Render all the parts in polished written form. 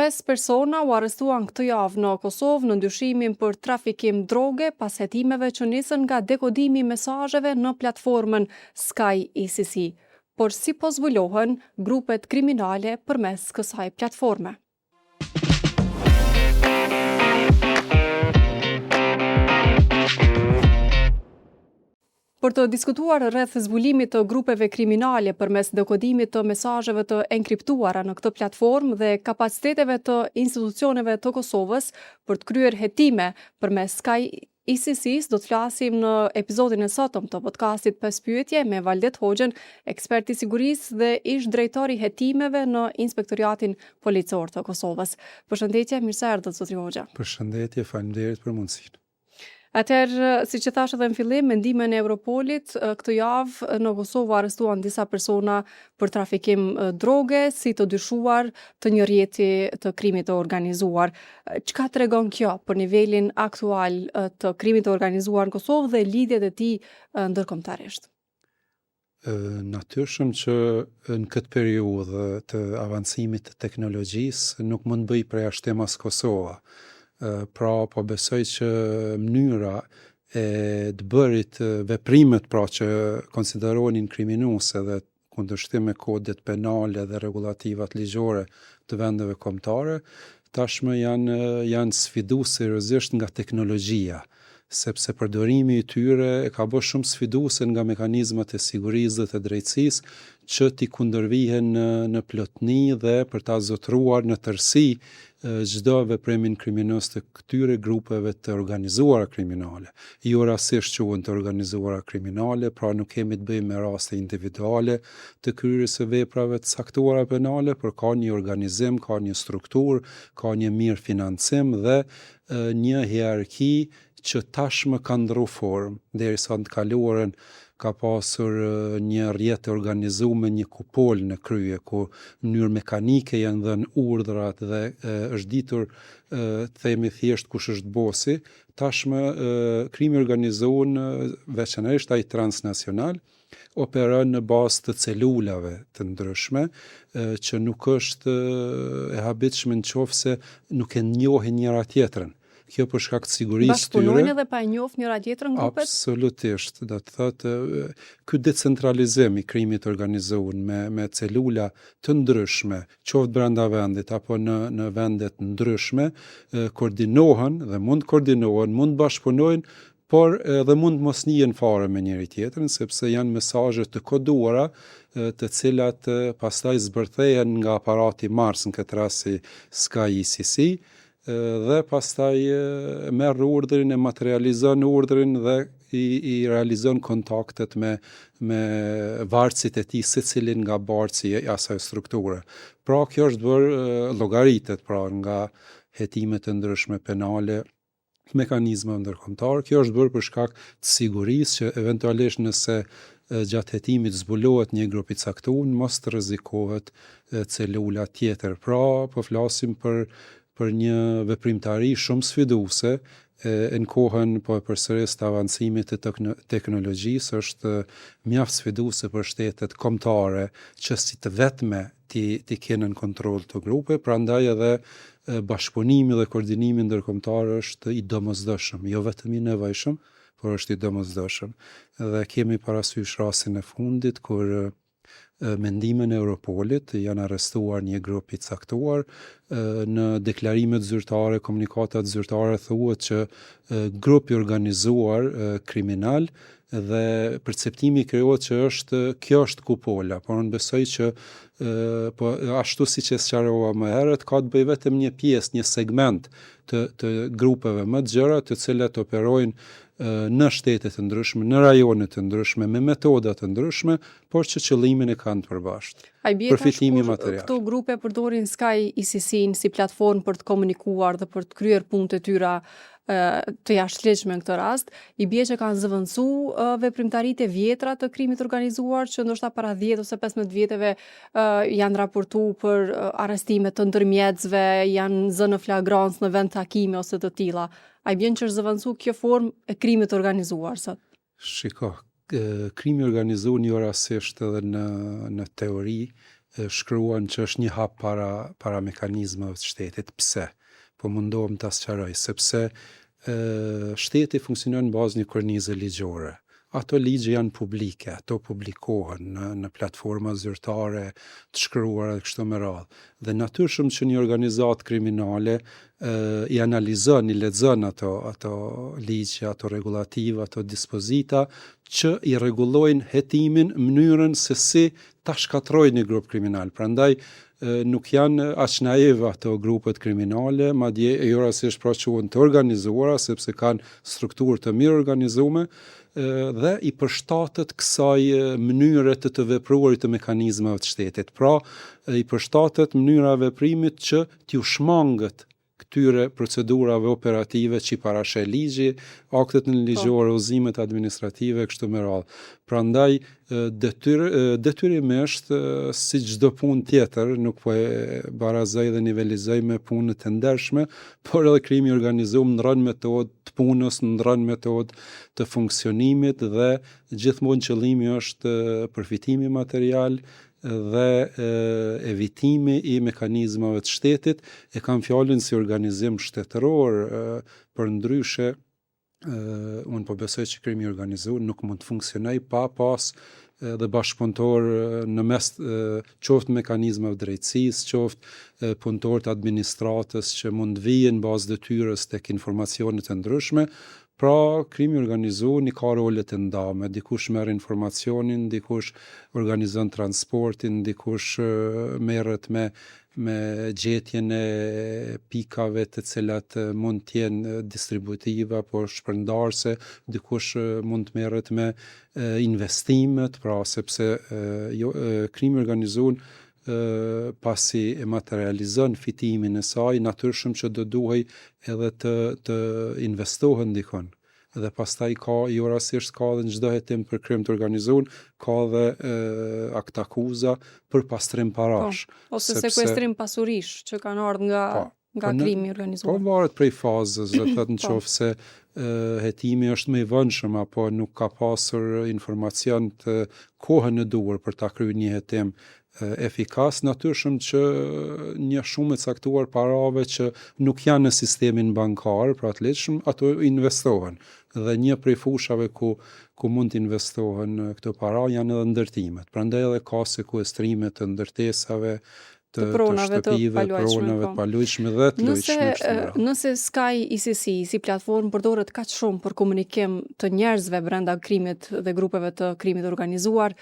5 persona u arrestuan këtë javë në Kosovë në ndyshimin për trafikim droge pas hetimeve që nisën nga dekodimi i mesazheve në platformën Sky ICC, por si po zbulohen grupet kriminale përmes kësaj platforme. Për të diskutuar rreth zbulimit të grupeve kriminale përmes dekodimit të mesazheve të enkriptuara në këtë platformë dhe kapaciteteve të institucioneve të Kosovës për të kryer hetime përmes Sky ICC-s, do të flasim në episodin e sotëm të podcastit 5 pyetje me Valdet Hoxhën, ekspert i sigurisë dhe ish drejtori hetimeve në Inspektoriatin Policor të Kosovës. Përshëndetje, mirë se erdhët zotri Hoxha. Përshëndetje, faleminderit për mundësinë. Atëherë, siç e thash edhe në fillim, me ndihmën e Europolit, këtë javë në Kosovë arrestuan disa persona për trafikim droge, si të dyshuar të një rrjeti të krimit të organizuar. Çka tregon kjo për nivelin aktual të krimit të organizuar në Kosovë dhe lidhjet e tij ndërkombëtarisht? Natyrshëm që në këtë periudhë të avancimit të teknologjisë nuk mund bëj përjashtim as Kosova. Pra, po besoj që mënyra e të bërit veprimet pra që konsideronin kriminuese dhe kundërshtim me kodet penale dhe rregullativat ligjore të vendeve kombëtare, tashmë janë sfidues seriozisht nga teknologjia, sepse përdorimi i tyre ka bërë shumë sfiduese nga mekanizmat e sigurisë dhe të drejtësisë që t'i kundërvihen në plotni dhe për ta zotëruar në tërësi çdo veprimin kriminos të këtyre grupeve të organizuara kriminale. Jo rastësisht quhen të organizuara kriminale, pra nuk kemi të bëjmë me raste individuale të kryerjes së veprave të caktuara penale, por ka një organizim, ka një strukturë, ka një mirë financim dhe një hierarki që tashmë ka ndru formë, derisa në të kaluarën ka pasur një rrjet të organizuar me një kupol në krye, ku në mënyrë mekanike janë dhënë urdhrat dhe është ditur themi thjesht kush është bosi. Tashmë krimi organizuar, veçanërisht ai transnacional, operon në bazë të celulave të ndryshme, që nuk është e habitshme nëse nuk e njohin njëra tjetrën. Kjo për shkak të sigurisë tyre. Bashkëpunojnë edhe pa e njohur njëra tjetrën grupet? Absolutisht, do të thotë ky decentralizim i krimit organizuar me celula të ndryshme, qoftë brenda vendit apo në vende të ndryshme, koordinohen dhe mund bashkëpunojnë, por edhe mund mos njihen fare me njëri tjetrin, sepse janë mesazhe të koduara, të cilat pastaj zbërthehen nga aparati Mars, në këtë rast si Sky ICC, dhe pastaj merr urdhrin, e materializon urdhrin dhe i realizon kontaktet me varësit e tij, secilin nga bartësi i asaj strukture. Pra kjo është bërë llogaritet pra nga hetimet e ndryshme penale, mekanizma ndërkombëtar. Kjo është bërë për shkak të sigurisë që eventualisht nëse gjatë hetimit zbulohet një grup i caktuar, mos të rrezikohet celula tjetër. Pra po flasim për një veprimtari shumë sfiduese në kohën po e përsëris të avancimit të teknologjisë, është mjaft sfiduese për shtetet kombëtare që si të vetme ti kenë në kontroll të grupe, prandaj edhe bashkëpunimi dhe koordinimi ndërkombëtar është i domosdoshëm, jo vetëm i nevojshëm, por është i domosdoshëm. Dhe kemi parasysh rastin e fundit kur me ndihmën e Europolit janë arrestuar një grup i caktuar. Në deklarimet zyrtare, komunikatat zyrtare thuhet që grupi organizuar kriminal dhe perceptimi krijohet që kjo është kupola, por unë besoj që po ashtu siç e sqarova më herët, ka të bëjë vetëm një pjesë, një segment të grupeve më të gjëra, të cilat operojnë në shtete të ndryshme, në rajone të ndryshme, me metoda të ndryshme, por që qëllimin e kanë të përbashkët. Përfitimi material. Këto grupe përdorin Sky ICC-n si platformë për të komunikuar dhe për të kryer punët e tyra të jashtëligjshme në këtë rast, i bie që kanë zëvendësu veprimtaritë e vjetra të krimit organizuar, që ndoshta para 10 ose 15 vjeteve janë raportuar për arrestime të ndërmjetësve, janë zënë në flagrancë në vend takime ose të tilla. A i bjen që është zëvendësu kjo formë e krimit organizuar sot? Shiko, krimi organizuar një rastësisht edhe në teori shkruan që është një hap para mekanizmave të shtetit. Pse? Po mundohem ta sqaroj, sepse shteti funksionon në bazë një kornize ligjore. Ato ligje janë publike, ato publikohen në platforma zyrtare të shkruara kështu me radhë. Dhe natyrshëm që një organizatë kriminale i analizon, i lexon ato ligje, ato regulativa, ato dispozita që i rregullojnë hetimin, mënyrën se si ta shkatrojnë një grup kriminal. Prandaj nuk janë aq naiv ato grupet kriminale, madje jo rastësisht pra quhen të organizuara sepse kanë strukturë të mirë organizume dhe i përshtatet kësaj mënyre të vepruarit të mekanizmave të shtetit. Pra, i përshtatet mënyra e veprimit që t'ju shmangët këtyre procedurave operative që i parashë ligji, aktet nënligjore, udhëzimet administrative kështu me radhë. Prandaj detyrimisht si çdo punë tjetër, nuk po e barazoj dhe nivelizoj me punët e ndershme, por edhe krimi i organizuar ndron metodë të punës, ndron metodë të funksionimit dhe gjithmonë qëllimi është përfitimi material dhe evitimi i mekanizmave të shtetit. E kam fjalën si organizim shtetëror, për ndryshe unë po besoj që krimi i organizuar nuk mund të funksionojë pa pas dhe bashkëpunëtor në mes qoftë mekanizmave drejtësisë, qoftë punëtor të administratës që mund të vijnë bazë detyrës tek informacionet e ndryshme. Pra, krimi organizuar një ka role të ndame, dikush merr informacionin, dikush organizon transportin, dikush merret me gjetjen e pikave të cilat mund të jenë distributive apo shpërndarse, dikush mund të merret me investimet, pra sepse krimi organizuar pasi e materializon fitimin e saj, natyrshëm që do duhej edhe të investohen dikon. Dhe pastaj jo rastësisht ka edhe në çdo hetim për krim të organizuar, ka dhe akt akuza për pastrim parash. Ose sekuestrim pasurish që kanë ardhur nga krimi i organizuar. Po varet prej fazës, do të thotë nëse hetimi është më i vëndshëm apo nuk ka pasur informacion të kohën e duhur për ta kryer një hetim efikas, natyrshëm që një shumë e caktuar parave që nuk janë në sistemin bankar, pra të lehtëshëm, ato investohen. Dhe një prej fushave ku mund të investohen këto para janë edhe ndërtimet. Prandaj edhe ka sekuestrime të ndërtesave, të shtëpive, pronave të palujshme dhe të lojshme. Nëse Sky ICC si platformë përdoret kaq shumë për komunikim të njerëzve brenda krimit dhe grupeve të krimit organizuar,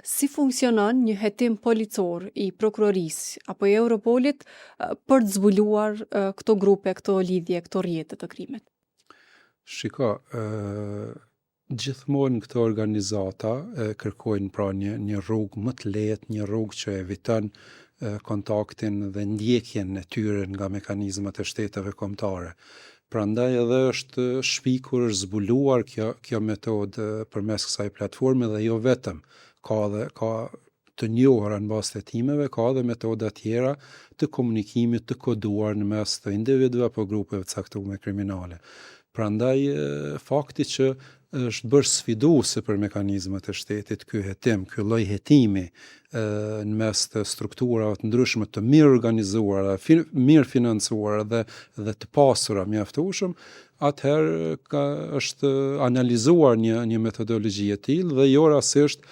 si funksionon një hetim policor i prokurorisë apo i Europolit për të zbuluar këto grupe, këto lidhje, këto rrjete të krimit? Shiko, gjithmonë këto organizata kërkojnë pra një rrugë më të lehtë, një rrugë që eviton kontaktin dhe ndjekjen e tyre nga mekanizmat e shteteve kombëtare. Prandaj edhe është shpikur, është zbuluar kjo metodë përmes kësaj platforme dhe jo vetëm. Ka të njohura në bazë të hetimeve, ka edhe metoda tjera të komunikimit të koduar në mes të individëve apo grupeve të caktuara kriminale. Prandaj fakti që është bërë sfiduese për mekanizmat e shtetit ky hetim, ky lloj hetimi në mes të strukturave të ndryshme të mirë organizuara, mirë financuara dhe të pasura mjaftueshëm, atëherë është analizuar një metodologji e tillë dhe jo rastësisht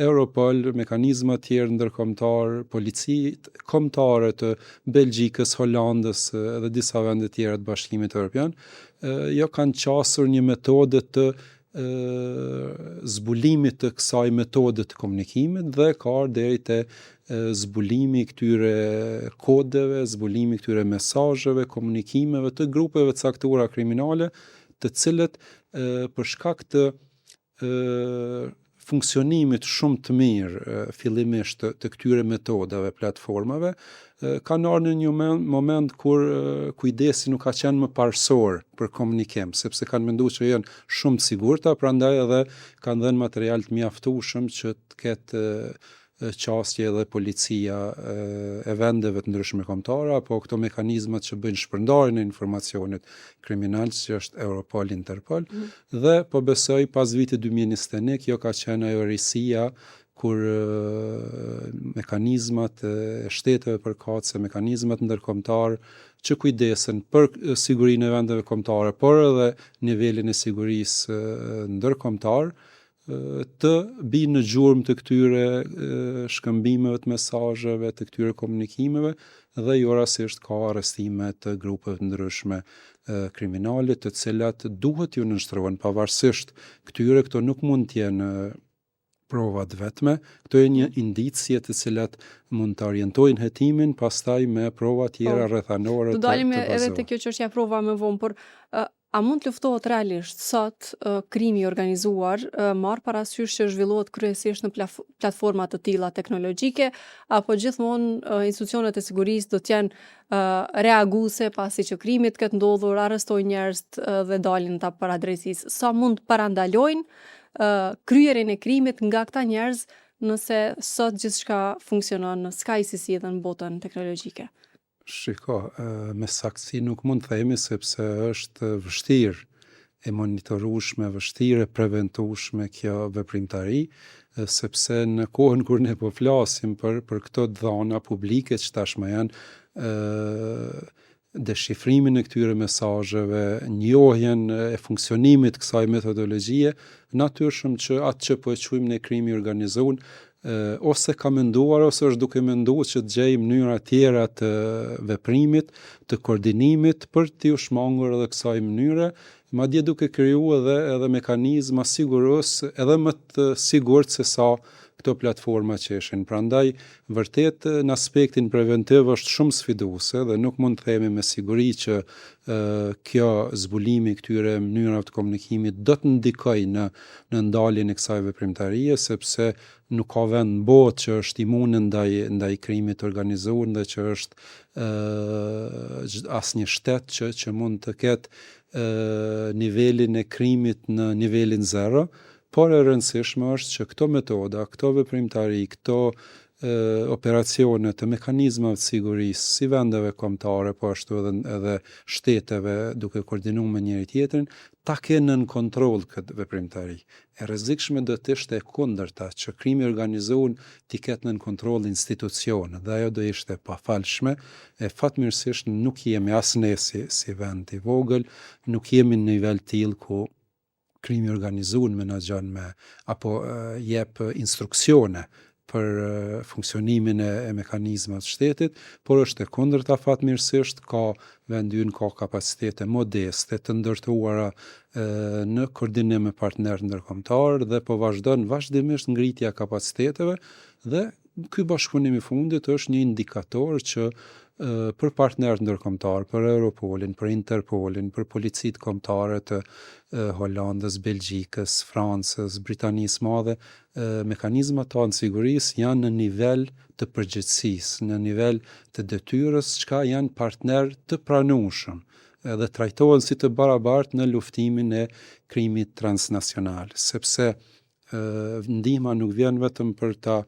Europol, mekanizma të tjerë ndërkombëtar, policitë kombëtare të Belgjikës, Holandës dhe disa vende tjera të Bashkimit Evropian, jo kanë qasur një metodë të zbulimit të kësaj metode të komunikimit dhe ka deri te zbulimi i këtyre kodeve, zbulimi i këtyre mesazheve, komunikimeve të grupeve të caktuara kriminale, të cilët për shkak të funksionimit shumë të mirë fillimisht të këtyre metodave, platformave, kanë ardhur në një moment kur kujdesi nuk ka qenë më parësor për komunikim, sepse kanë menduar që janë shumë të sigurta, prandaj edhe kanë dhënë material të mjaftueshëm që të ketë qasje edhe policia e vendeve të ndryshme kombëtare apo këto mekanizmat që bëjnë shpërndarjen e informacionit kriminal, si është Europol, Interpol, dhe po besoj pas vitit 2021 kjo ka qenë ajo risia kur mekanizmat e shteteve përkatëse, mekanizmat ndërkombëtar që kujdesen për sigurinë e vendeve kombëtare, por edhe nivelin e sigurisë ndërkombëtar, të binë në gjurmë të këtyre shkëmbimeve të mesazheve, të këtyre komunikimeve, dhe jo rastisht ka arrestime të grupeve të ndryshme kriminale, të cilat duhet ju nënshtrohen pavarësisht këtyre. Këto nuk mund të jenë provat vetme, këto janë një indicje të cilat mund të orientojnë hetimin, pastaj me prova tjera rrethanore të dalim bazohen. edhe te kjo çështja prova më vonë, por a mund të luftohet realisht sot krimi i organizuar, marr parasysh që zhvillohet kryesisht në platforma të tilla teknologjike, apo gjithmonë institucionet e sigurisë do të jenë reaguese pasi që krimi të ketë ndodhur, arrestojnë njerëz dhe dalin ta paradrejtisë? Sa mund parandalojnë kryerjen e krimit nga këta njerëz nëse sot gjithçka funksionon, s'ka ICC dhe në botën teknologjike? Shiko, me saktësi nuk mund të themi sepse është vështirë e monitorueshme, vështirë e preventueshme kjo veprimtari, sepse në kohën kur ne po flasim për këto dhëna publike që tashmë janë deshifrimin e këtyre mesazheve, njohjen e funksionimit të kësaj metodologjie, natyrshëm që atë që po e quajmë ne krimi i organizuar ose ka menduar ose është duke menduar që të gjejë mënyra tjera të veprimit, të koordinimit për t'i u shmangur edhe kësaj mënyre, madje duke krijuar edhe mekanizma sigurues edhe më të sigurt se sa këto platforma që ishin. Prandaj, vërtet në aspektin preventiv është shumë sfiduese dhe nuk mund të themi me siguri që kjo zbulimi këtyre mënyrave të komunikimit do të ndikojë në ndaljen e kësaj veprimtarie, sepse nuk ka vend në botë që është imune ndaj krimit organizuar dhe që është asnjë shtet që mund të ketë nivelin e krimit në nivelin zero. Por e rëndësishme është që këto metoda, këto veprimtari, këto operacione të mekanizmave të sigurisë, si vendeve kombëtare, po ashtu edhe shteteve duke koordinuar me njëri tjetrin, ta kenë në kontroll këtë veprimtari. E rrezikshme do të ishte e kundërta, që krimi organizuar t'i ketë në kontroll institucione, dhe ajo do ishte pafalshme. E fatmirësisht nuk jemi as ne si vend i vogël, nuk jemi në nivel tillë ku krimi organizuar menaxhon apo jep instruksione për funksionimin e mekanizmave të shtetit, por është e kundërta fatmirësisht, ka vendi ynë ka kapacitete modeste të ndërtuara në koordinim me partnerë ndërkombëtar dhe po vazhdon vazhdimisht ngritja e kapaciteteve, dhe ky bashkëpunim i fundit është një indikator që për partnerët ndërkombëtar, për Europolin, për Interpolin, për policitë kombëtare të Holandës, Belgjikës, Francës, Britanisë Madhe, mekanizmat tonë sigurisë janë në nivel të përgjegjësisë, në nivel të detyrës, çka janë partner të pranueshëm dhe trajtohen si të barabartë në luftimin e krimit transnacional, sepse ndihma nuk vjen vetëm për ta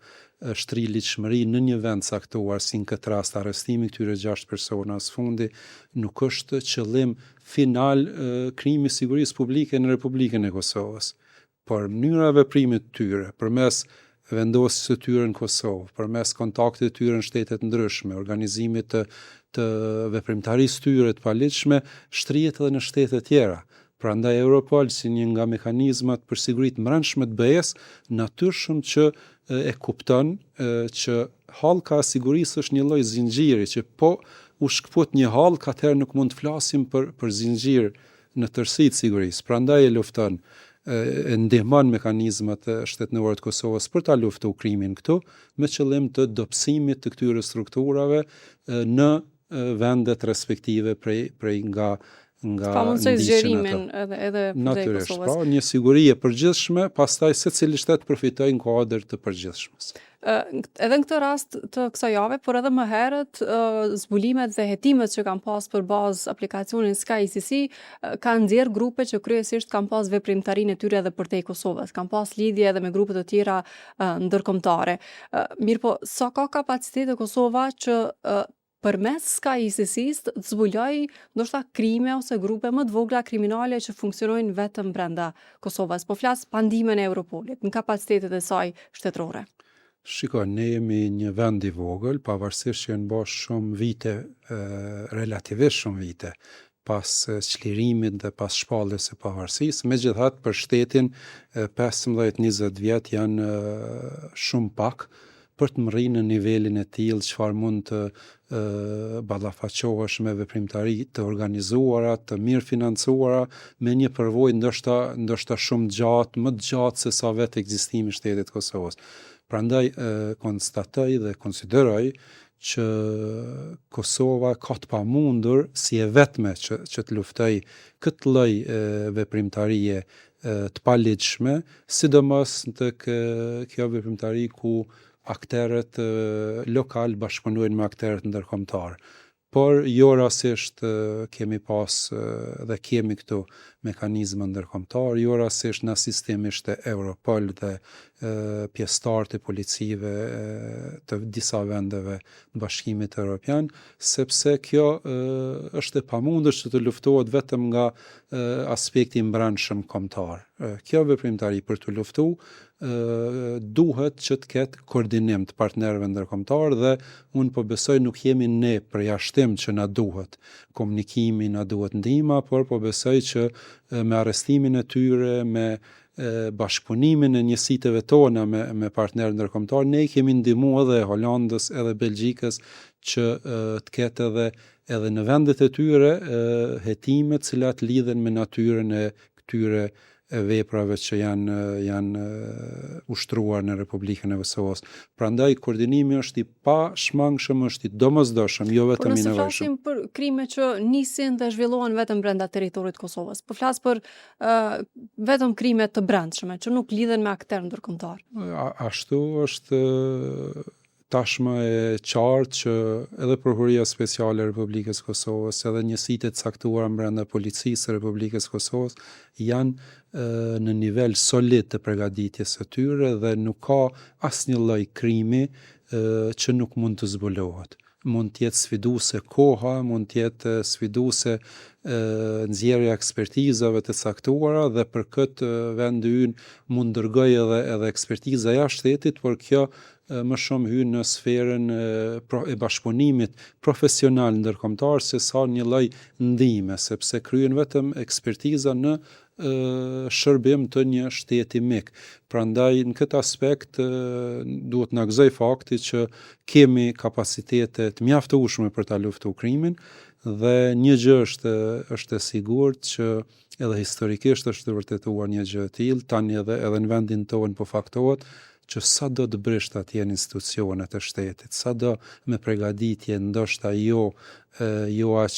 shtri ligjshmëri në një vend caktuar, si në këtë rast arrestimi këtyre 6 personave fundi, nuk është qëllim final krimi i sigurisë publike në Republikën e Kosovës, por mënyra e veprimit të tyre, përmes vendosjes së tyre në Kosovë, përmes kontakteve të tyre në shtete të ndryshme, organizimit të veprimtarisë tyre të paligjshme, shtrihet edhe në shtete tjera. Prandaj Europol, si një nga mekanizmat për siguritë brendshme të BE-s, natyrshëm që e kupton që hallka e sigurisë është një lloj zinxhiri, që po u shkput një hallkë, atëherë nuk mund të flasim për zinxhir në tërësi të sigurisë. Prandaj e lufton, e ndihmon mekanizmat e shtetënore të Kosovës për ta luftuar krimin këtu, me qëllim të dobësimit të këtyre strukturave në vendet respektive prej nga mundësoj zgjerimin edhe natyrisht, Kosovës. pra një siguri e përgjithshme, pastaj secili shtet përfitojë në kuadër të përgjithshmës. Edhe në këtë rast të kësaj jave, por edhe më herët, zbulimet dhe hetimet që kanë pas për bazë aplikacionin Sky ICC kanë nxjerr grupe që kryesisht kanë pas veprimtarinë e tyre edhe përtej Kosovës, kanë pas lidhje edhe me grupe të tjera ndërkombëtare. Mirëpo, sa ka kapacitete Kosova që përmes Sky ICC-s të zbuloj ndoshta krime ose grupe më të vogla kriminale që funksionojnë vetëm brenda Kosovës. Po flas pa ndihmën e Europolit, në kapacitetet e saj shtetërore. Shiko, ne jemi një vend i vogël, pavarësisht që janë bërë shumë vite, relativisht shumë vite, pas çlirimit dhe pas shpalljes së pavarësisë. Megjithatë, për shtetin 15-20 vjet janë shumë pak për të rrinë në nivelin e tillë çfarë mund të ballafaqohesh me veprimtari të organizuara, të mirë financuara, me një përvojë ndoshta shumë gjatë, më të gjatë se sa vetë ekzistimi i shtetit Kosovës. Prandaj konstatoj dhe konsideroj që Kosova ka të pamundur si e vetme që të luftoj këtë lloj veprimtarie të paligjshme, sidomos tek kjo veprimtari ku akterët lokal bashkëpunojnë me akterët ndërkombëtar. Por jo rastësisht kemi pas dhe kemi këtu mekanizma ndërkombëtar, jo rastësisht në asistimisht e Europol dhe pjesëtarë të policive të disa vendeve të Bashkimit Evropian, sepse kjo është e pamundur që të luftohet vetëm nga aspekti brendshëm kombëtar. Kjo veprimtari për të luftuar duhet që të ketë koordinim të partnerëve ndërkombëtar dhe unë po besoj nuk jemi ne përjashtim që na duhet komunikimi, na duhet ndihma, por po besoj që me arrestimin e tyre, me bashkëpunimin e njësiteve tona me partnerë ndërkombëtar, ne kemi ndihmuar edhe Holandës, edhe Belgjikës që të ketë edhe në vendet e tyre hetime të cilat lidhen me natyrën e këtyre veprave që janë ushtruar në Republikën e Kosovës. Prandaj koordinimi është i pashmangshëm, është i domosdoshëm, jo vetëm i nevojshëm. Por nëse flasim për krime që nisin dhe zhvillohen vetëm brenda territorit të Kosovës, po flas për vetëm krime të brendshme që nuk lidhen me akter ndërkombëtar. Ashtu është tashmë e qartë që edhe Prokuria Speciale e Republikës Kosovës, edhe njësitë të caktuara brenda Policisë së Republikës Kosovës janë në nivel solid të përgatitjes së tyre dhe nuk ka asnjë lloj krimi që nuk mund të zbulohet. Mund të jetë sfiduese koha, mund të jetë sfiduese nxjerrja ekspertizave të caktuara dhe për këtë vendi ynë mund dërgoj edhe ekspertiza jashtë shtetit, por kjo më shumë hyn në sferën e bashkëpunimit profesional ndërkombëtar se sa një lloj ndihme, sepse kryen vetëm ekspertiza në shërbim të një shteti mik. Prandaj në këtë aspekt duhet na gëzoj fakti që kemi kapacitete të mjaftueshme për ta luftuar krimin dhe një gjë është e sigurt që edhe historikisht është vërtetuar një gjë e tillë, tani edhe në vendin tonë po faktohet që sa do të brishtat jenë institucionet e shtetit, sa do me përgatitje ndoshta jo aq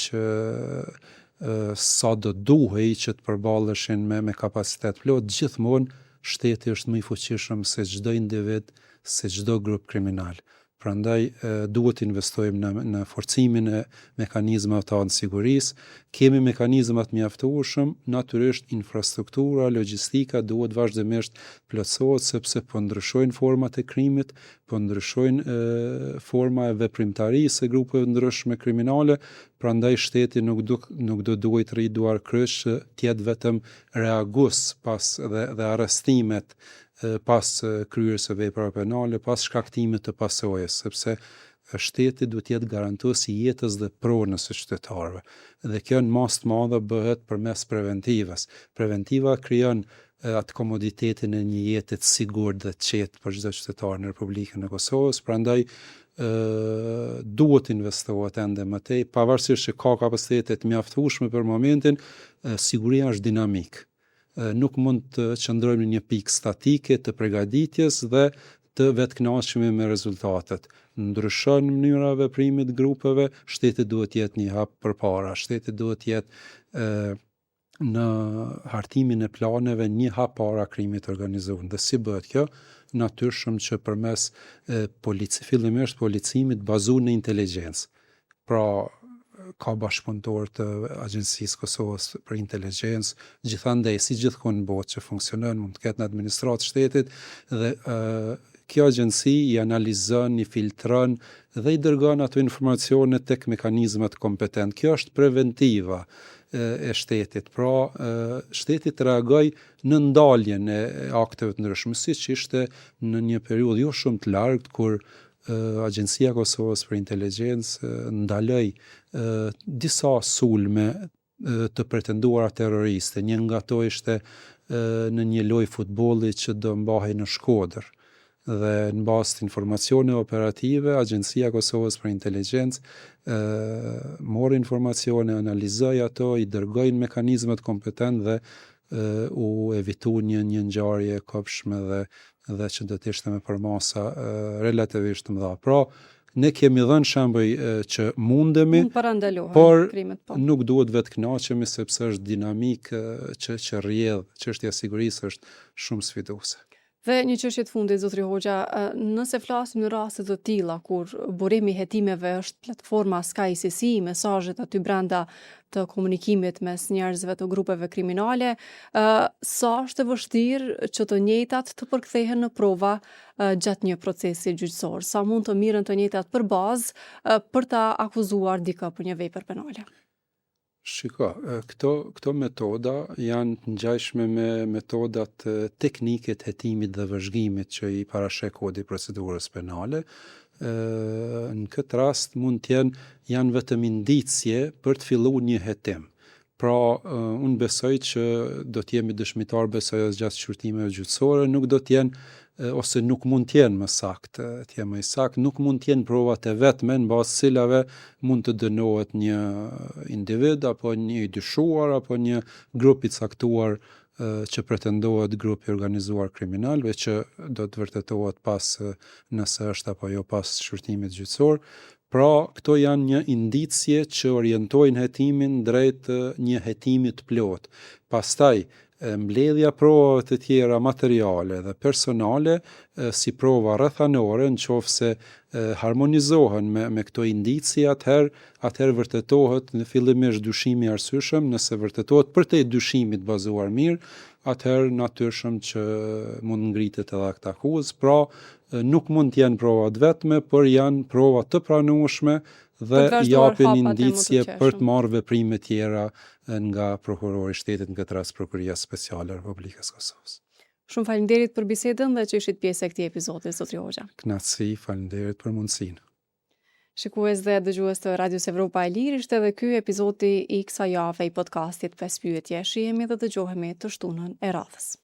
sa do duhej që të përballeshin me kapacitet plot, gjithmonë shteti është më i fuqishëm se çdo individ, se çdo grup kriminal. Prandaj duhet investojmë në forcimin e mekanizmave të sigurisë. Kemi mekanizma të mjaftueshëm, natyrisht infrastruktura, logjistika duhet vazhdimisht plotësohet sepse po ndryshojnë format e krimit, po ndryshojnë forma e veprimtarisë së grupeve ndryshme kriminale, prandaj shteti nuk do duhet rri duar kryq të jetë vetëm reagues pas dhe arrestimet pas kryerjes së veprave penale, pas shkaktimit të pasojës, sepse shteti duhet jetë garantues i jetës dhe pronës së qytetarëve. Dhe kjo në mas të madhe bëhet përmes preventivës. Preventiva krijon atë komoditetin e një jete të sigurt dhe të qetë për çdo qytetar në Republikën e Kosovës, prandaj duhet investohet ende më tej, pavarësisht që ka kapacitete të mjaftueshme për momentin, siguria është dinamik. Nuk mund të qëndrojmë në një pikë statike të përgatitjes dhe të vetëkënaqshëm me rezultatet. Ndryshon mënyra e veprimit grupeve, shteti duhet të jetë një hap përpara, shteti duhet të jetë në hartimin e planeve një hap para krimit të organizuar. Dhe si bëhet kjo? Natyrshëm që përmes fillimisht policimit bazuar në inteligjencë. Pra ka bashkëpunëtor të Agjencisë Kosovës për Inteligjencë, gjithandej si gjithkund në botë që funksionon, mund të ketë në administratë shtetit dhe kjo agjenci i analizon, i filtron dhe i dërgon ato informacione tek mekanizmat kompetent. Kjo është preventiva e shtetit. Pra, shteti të reagoj në ndaljen e akteve të ndryshme, siç ishte në një periudhë jo shumë të largët kur Agjencia Kosovës për Inteligjencë ndaloi disa sulme të pretenduara terroriste. Një nga ato ishte në një lojë futbolli që do mbahej në Shkodër. Dhe në bazë të informacione operative, Agjencia Kosovës për Inteligjencë mori informacione, analizoi ato, i dërgoi në mekanizmat kompetent dhe u evitu një ngjarje e kopshme dhe që do të ishte me përmasa relativisht të mëdha. Pra, ne kemi dhënë shembuj që mundemi, por nuk duhet vetë kënaqemi sepse është dinamik që rrjedh çështja e sigurisë është shumë sfiduese. Dhe një çështje të fundit, zotri Hoxha, nëse flasim në raste të tilla kur burimi i hetimeve është platforma skajësisi, mesazhet aty brenda të komunikimit mes njerëzve të grupeve kriminale, sa është e vështirë që të njëjtat të përkthehen në prova gjatë një procesi gjyqësor, sa mund të mirën të njëjtat për bazë për ta akuzuar dikë për një vepër penale. Shiko, këto metoda janë të ngjashme me metodat teknike të hetimit dhe vëzhgimit që i parasheh kodi i procedurës penale. Në këtë rast mund të janë vetëm indicje për të filluar një hetim. Pra, unë besoj që do të jemi dëshmitar besoj gjatë shqyrtimeve gjyqësore, nuk do të jenë ose nuk mund të jenë më saktë, nuk mund të jenë provat e vetme në bazë cilave mund të dënohet një individ apo një i dyshuar apo një grup i caktuar që pretendohet grup i organizuar kriminal, që do të vërtetohet pas nëse është apo jo pas shqyrtimit gjyqësor. Pra, këto janë një indicje që orientojnë hetimin drejt një hetimi të plot. Pastaj, mbledhja provave të tjera materiale dhe personale si prova rrethanore, nëse harmonizohen me këto indicie, atëherë vërtetohet në fillimisht dyshimi i arsyeshëm, nëse vërtetohet përtej dyshimit bazuar mirë, atëherë natyrshëm që mund ngritet edhe akt akuzë. Pra, nuk mund të jenë prova të vetme, por janë prova të pranueshme dhe japin indicje për të marrë veprime tjera nga prokurori i shtetit, në këtë rast Prokuria Speciale e Republikës Kosovës. Shumë faleminderit për bisedën dhe që ishit pjesë e këtij epizodi, zotri Hoxha. Kënaqësi, faleminderit për mundësinë. Shikues dhe dëgjues të Radios Evropa e Lirë, ishte edhe ky epizodi i kësaj jave i podcastit 5 pyetje. Shihemi dhe dëgjohemi të shtunën e radhës.